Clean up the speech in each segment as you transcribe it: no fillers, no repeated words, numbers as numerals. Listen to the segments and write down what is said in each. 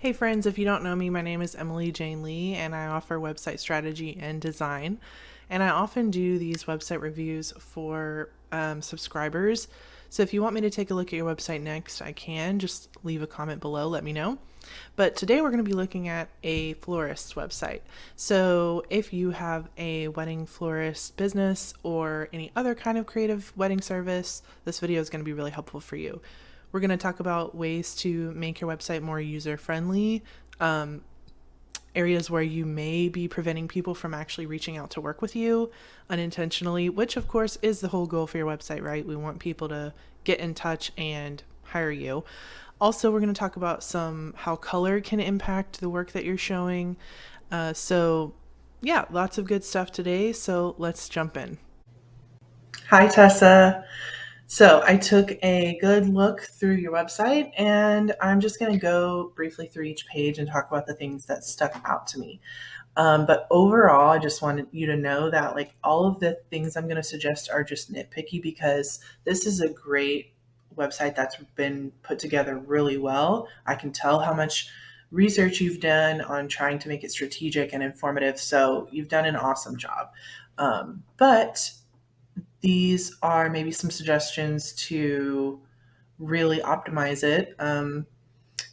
Hey friends, if you don't know me, my name is Emily Jane Lee and I offer website strategy and design. And I often do these website reviews for subscribers. So if you want me to take a look at your website next, I can. Just leave a comment below, let me know. But today we're going to be looking at a florist website. So if you have a wedding florist business or any other kind of creative wedding service, this video is going to be really helpful for you. We're going to talk about ways to make your website more user friendly, areas where you may be preventing people from actually reaching out to work with you unintentionally, which of course is the whole goal for your website, right? We want people to get in touch and hire you. Also, we're going to talk about some how color can impact the work that you're showing. Yeah, lots of good stuff today. So let's jump in. Hi, Tessa. So I took a good look through your website and I'm just going to go briefly through each page and talk about the things that stuck out to me. But overall, I just wanted you to know that like all of the things I'm going to suggest are just nitpicky because this is a great website that's been put together really well. I can tell how much research you've done on trying to make it strategic and informative. So you've done an awesome job. But these are maybe some suggestions to really optimize it.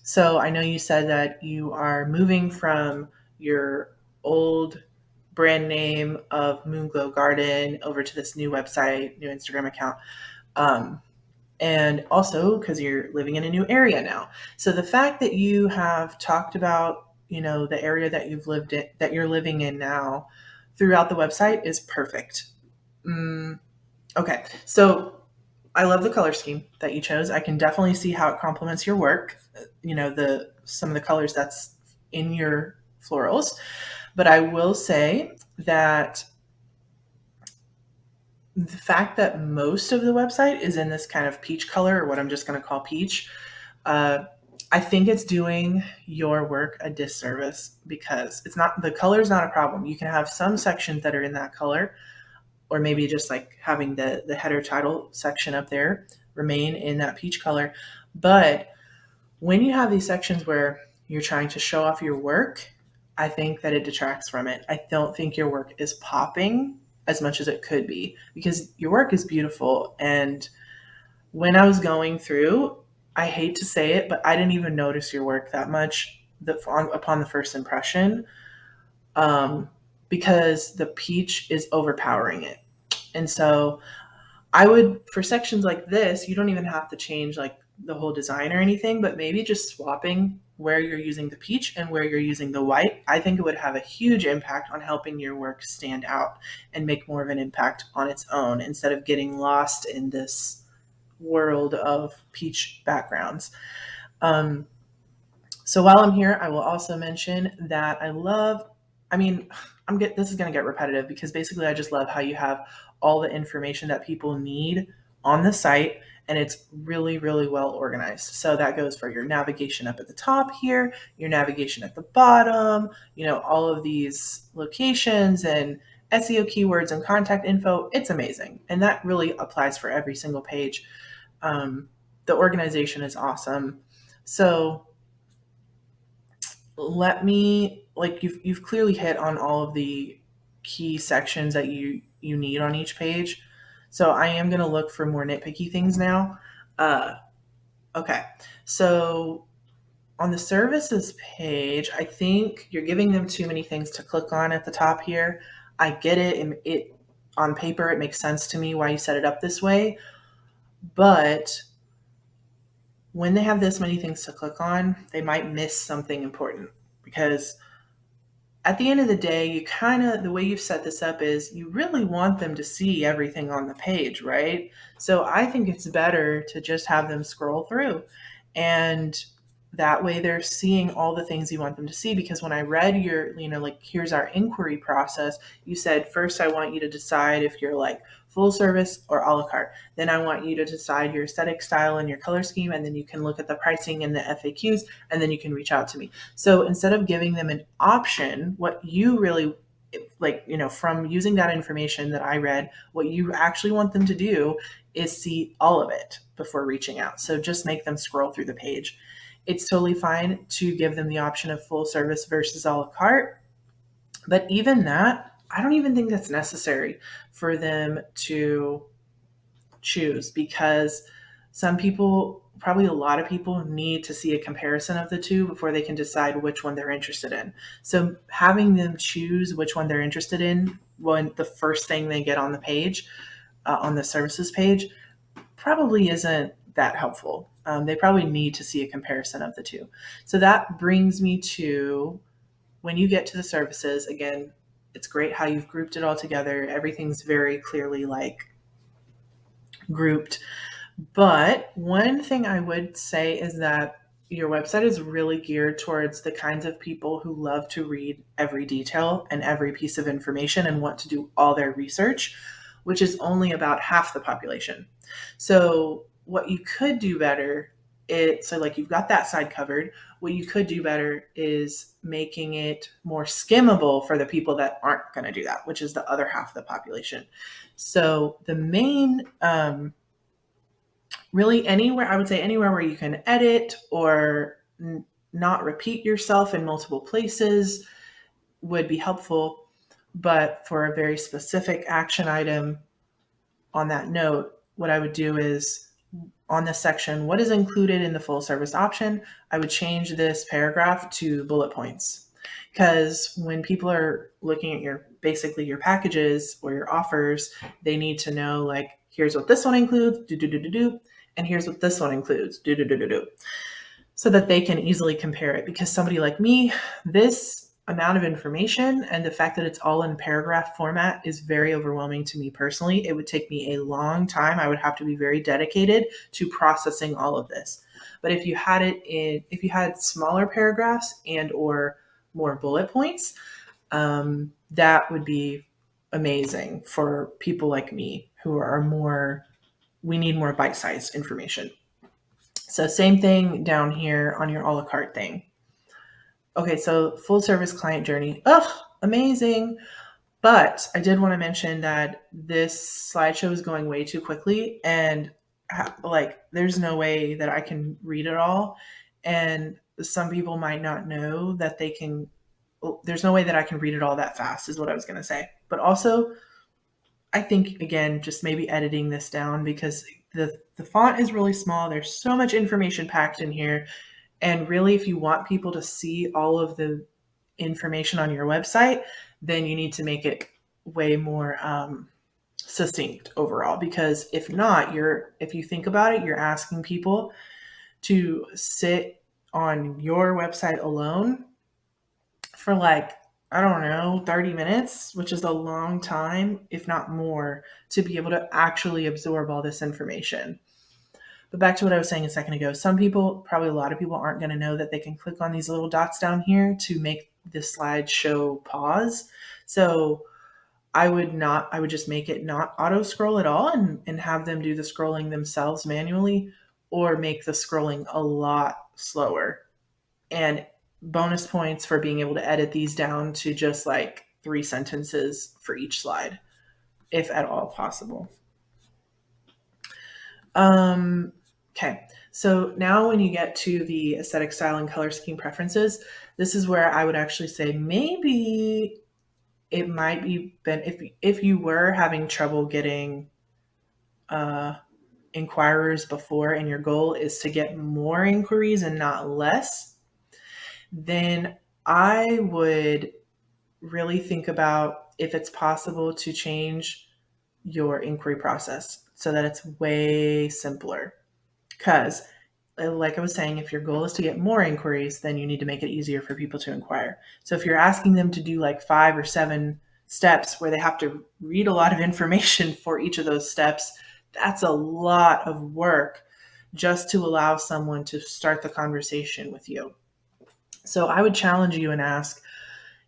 So I know you said that you are moving from your old brand name of Moonglow Garden over to this new website, new Instagram account. Um, and also because you're living in a new area now. So the fact that you have talked about, the area that you've lived in, that you're living in now throughout the website is perfect. Mm, okay. So I love the color scheme that you chose. I can definitely see how it complements your work. The some of the colors that's in your florals. But I will say that the fact that most of the website is in this kind of peach color, or what I'm just going to call peach, uh, I think it's doing your work a disservice because it's not the color is not a problem. You can have some sections that are in that color, or maybe just like having the header title section up there remain in that peach color. But when you have these sections where you're trying to show off your work, I think that it detracts from it. I don't think your work is popping as much as it could be because your work is beautiful. And when I was going through, I hate to say it, but I didn't even notice your work that much upon the first impression, um, because the peach is overpowering it. And so I would, for sections like this, you don't even have to change like the whole design or anything, but maybe just swapping where you're using the peach and where you're using the white. I think it would have a huge impact on helping your work stand out and make more of an impact on its own instead of getting lost in this world of peach backgrounds. Um, so while I'm here, I will also mention that I mean, this is going to get repetitive because basically I just love how you have all the information that people need on the site and it's really, really well organized. So that goes for your navigation up at the top here, your navigation at the bottom, all of these locations and SEO keywords and contact info. It's amazing. And that really applies for every single page. The organization is awesome. So let me like you've clearly hit on all of the key sections that you need on each page. So I am going to look for more nitpicky things now. uh okay, so on the services page, I think you're giving them too many things to click on at the top here. I get it, and it on paper it makes sense to me why you set it up this way, but when they have this many things to click on, they might miss something important because at the end of the day, the way you've set this up is you really want them to see everything on the page, right? So I think it's better to just have them scroll through. And that way they're seeing all the things you want them to see. Because when I read your, like, here's our inquiry process, you said, first, I want you to decide if you're like full service or a la carte. Then I want you to decide your aesthetic style and your color scheme. And then you can look at the pricing and the FAQs, and then you can reach out to me. So instead of giving them an option, what you really like, from using that information that I read, what you actually want them to do is see all of it before reaching out. So just make them scroll through the page. It's totally fine to give them the option of full service versus a la carte. But even that, I don't even think that's necessary for them to choose, because some people, probably a lot of people, need to see a comparison of the two before they can decide which one they're interested in. So having them choose which one they're interested in when the first thing they get on the page, on the services page, probably isn't that helpful. They probably need to see a comparison of the two. So that brings me to, when you get to the services, again, it's great how you've grouped it all together. Everything's very clearly like grouped. But one thing I would say is that your website is really geared towards the kinds of people who love to read every detail and every piece of information and want to do all their research, which is only about half the population. So what you could do better, so like you've got that side covered. What you could do better is making it more skimmable for the people that aren't going to do that, which is the other half of the population. So the main, really anywhere, I would say anywhere where you can edit or not repeat yourself in multiple places would be helpful. But for a very specific action item on that note, what I would do is, on this section, what is included in the full service option, I would change this paragraph to bullet points. Because when people are looking at basically your packages or your offers, they need to know, like, here's what this one includes, and here's what this one includes, so that they can easily compare it. Because somebody like me, this amount of information and the fact that it's all in paragraph format is very overwhelming to me personally. It would take me a long time. I would have to be very dedicated to processing all of this. But if you had smaller paragraphs and or more bullet points, that would be amazing for people like me who are we need more bite-sized information. So same thing down here on your a la carte thing. Okay, so full service client journey. Oh, amazing. But I did want to mention that this slideshow is going way too quickly, and like there's no way that I can read it all. And some people might not know that they can, there's no way that I can read it all that fast, is what I was going to say. But also, I think, again, just maybe editing this down, because the font is really small. There's so much information packed in here. And really, if you want people to see all of the information on your website, then you need to make it way more succinct overall. Because if not, if you think about it, you're asking people to sit on your website alone for, like, I don't know, 30 minutes, which is a long time, if not more, to be able to actually absorb all this information. But back to what I was saying a second ago, some people, probably a lot of people, aren't going to know that they can click on these little dots down here to make this slideshow pause. So I would just make it not auto scroll at all, and have them do the scrolling themselves manually, or make the scrolling a lot slower. And bonus points for being able to edit these down to just like 3 sentences for each slide, if at all possible. Okay, so now when you get to the aesthetic, style, and color scheme preferences, this is where I would actually say maybe it might be if you were having trouble getting inquirers before, and your goal is to get more inquiries and not less, then I would really think about if it's possible to change your inquiry process so that it's way simpler. Because, like I was saying, if your goal is to get more inquiries, then you need to make it easier for people to inquire. So if you're asking them to do like 5 or 7 steps where they have to read a lot of information for each of those steps, that's a lot of work just to allow someone to start the conversation with you. So I would challenge you and ask,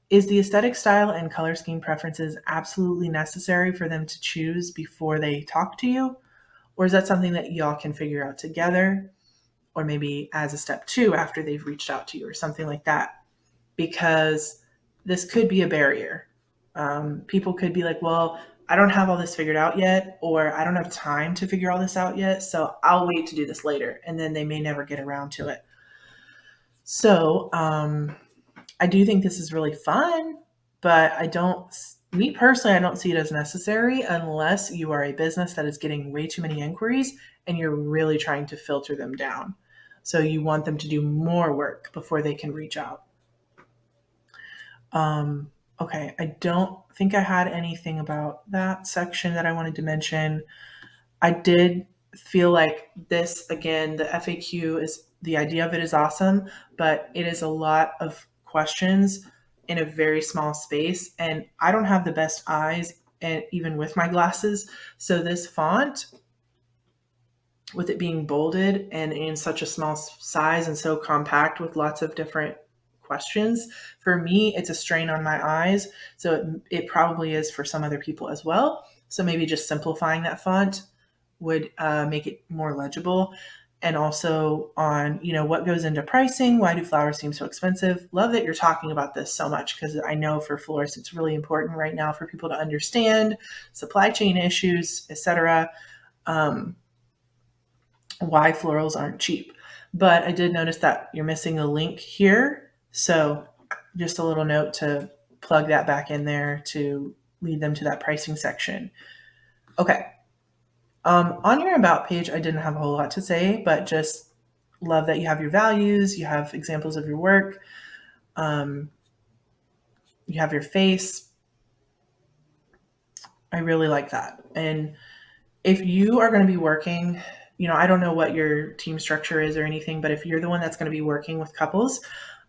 is the aesthetic, style, and color scheme preferences absolutely necessary for them to choose before they talk to you? Or is that something that y'all can figure out together? Or maybe as a step 2 after they've reached out to you, or something like that? Because this could be a barrier. People could be like, well, I don't have all this figured out yet, or I don't have time to figure all this out yet, so I'll wait to do this later. And then they may never get around to it. So I do think this is really fun, but me personally, I don't see it as necessary unless you are a business that is getting way too many inquiries and you're really trying to filter them down. So you want them to do more work before they can reach out. Um, okay, I don't think I had anything about that section that I wanted to mention. I did feel like this, again, the FAQ is the idea of it is awesome, but it is a lot of questions in a very small space. And I don't have the best eyes, and even with my glasses. So this font, with it being bolded and in such a small size and so compact with lots of different questions, for me, it's a strain on my eyes. So it probably is for some other people as well. So maybe just simplifying that font would make it more legible. And also on, what goes into pricing. Why do flowers seem so expensive? Love that you're talking about this so much, because I know for florists it's really important right now for people to understand supply chain issues, etc. Um, why florals aren't cheap. But I did notice that you're missing a link here. So just a little note to plug that back in there to lead them to that pricing section. Okay. On your about page, I didn't have a whole lot to say, but just love that you have your values, you have examples of your work, um, you have your face. I really like that. And if you are going to be working, I don't know what your team structure is or anything, but if you're the one that's going to be working with couples,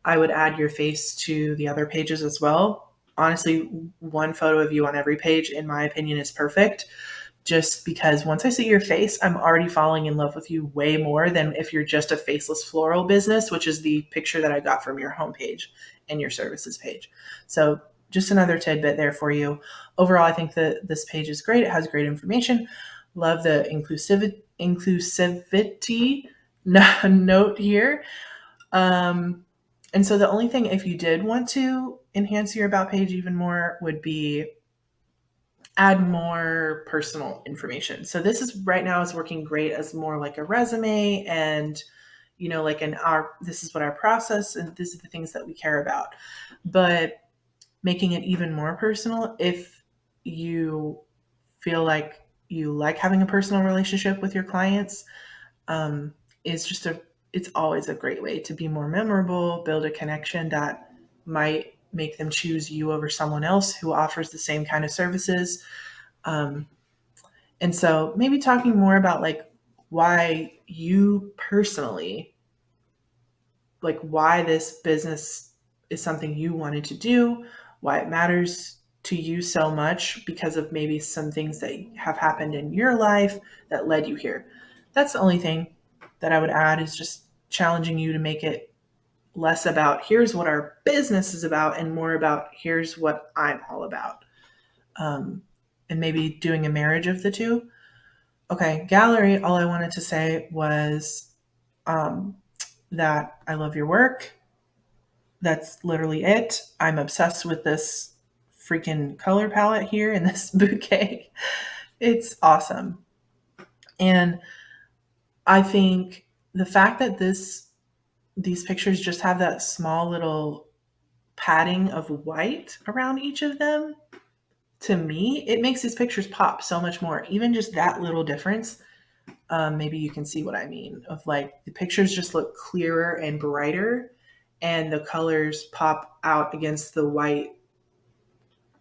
I would add your face to the other pages as well. Honestly, one photo of you on every page, in my opinion, is perfect. Just because once I see your face, I'm already falling in love with you way more than if you're just a faceless floral business, which is the picture that I got from your homepage and your services page. So just another tidbit there for you. Overall, I think that this page is great. It has great information. Love the inclusivity note here. And so the only thing, if you did want to enhance your about page even more, would be add more personal information. So this is right now is working great as more like a resume and like this is what our process and this is the things that we care about. But making it even more personal, if you feel like you like having a personal relationship with your clients, um, is just it's always a great way to be more memorable, build a connection that might make them choose you over someone else who offers the same kind of services. um, and so maybe talking more about like why you personally, like why this business is something you wanted to do, why it matters to you so much because of maybe some things that have happened in your life that led you here. That's the only thing that I would add, is just challenging you to make it less about here's what our business is about and more about here's what I'm all about. And maybe doing a marriage of the two. Okay, gallery, all I wanted to say was um, that I love your work. That's literally it. I'm obsessed with this freaking color palette here in this bouquet. It's awesome. And I think the fact that these pictures just have that small little padding of white around each of them, to me, it makes these pictures pop so much more. Even just that little difference. Maybe you can see what I mean, of like the pictures just look clearer and brighter and the colors pop out against the white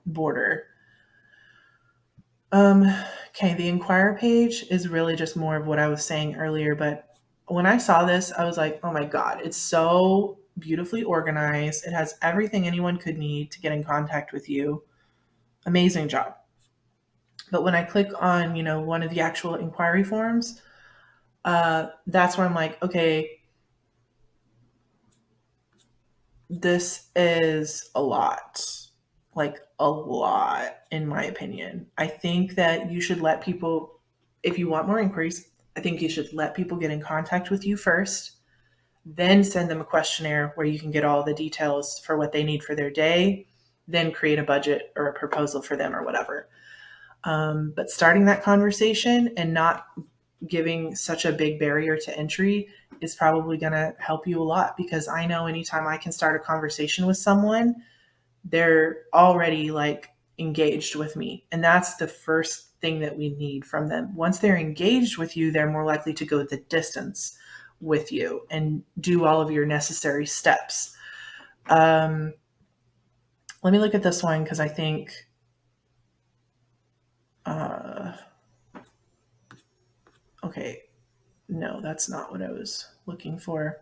border. Okay, the Inquire page is really just more of what I was saying earlier, but when I saw this, I was like, oh my God, it's so beautifully organized. It has everything anyone could need to get in contact with you. Amazing job. But when I click on, one of the actual inquiry forms, that's where I'm like, okay, this is a lot, like a lot, in my opinion. I think that you should let people, if you want more inquiries, I think you should let people get in contact with you first, then send them a questionnaire where you can get all the details for what they need for their day, then create a budget or a proposal for them or whatever. But starting that conversation and not giving such a big barrier to entry is probably going to help you a lot, because I know anytime I can start a conversation with someone, they're already like engaged with me. And that's the first thing that we need from them. Once they're engaged with you, they're more likely to go the distance with you and do all of your necessary steps. Let me look at this one because I think, okay, no, that's not what I was looking for.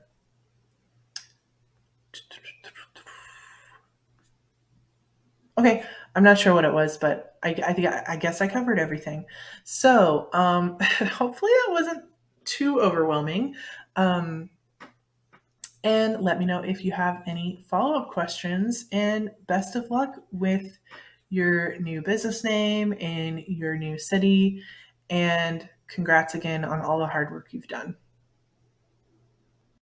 Okay, I'm not sure what it was, but I guess I covered everything. So hopefully that wasn't too overwhelming. Um, and let me know if you have any follow up questions. And best of luck with your new business name in your new city. And congrats again on all the hard work you've done.